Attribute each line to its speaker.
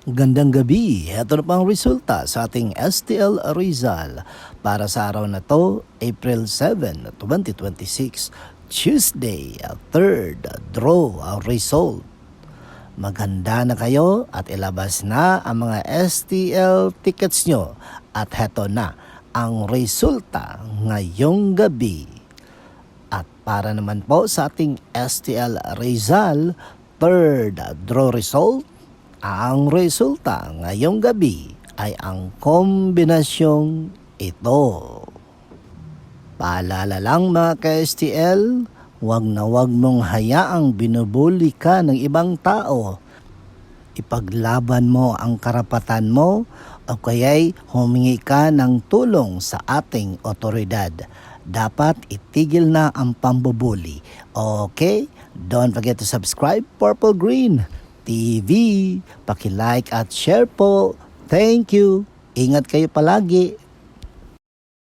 Speaker 1: Gandang gabi, heto na pang resulta sa ating STL Rizal para sa araw na to, April 7, 2026, Tuesday, 3rd draw result. Maganda na kayo at ilabas na ang mga STL tickets nyo at heto na ang resulta ngayong gabi. At para naman po sa ating STL Rizal, 3rd draw result, ang resulta ngayong gabi ay ang kombinasyong ito. Paalala lang mga ka-STL, wag na wag mong hayaang binubuli ka ng ibang tao. Ipaglaban mo ang karapatan mo o kaya'y humingi ka ng tulong sa ating otoridad. Dapat itigil na ang pambubuli. Okay? Don't forget to subscribe Purple Green TV. Paki-like at share po. Thank you. Ingat kayo palagi.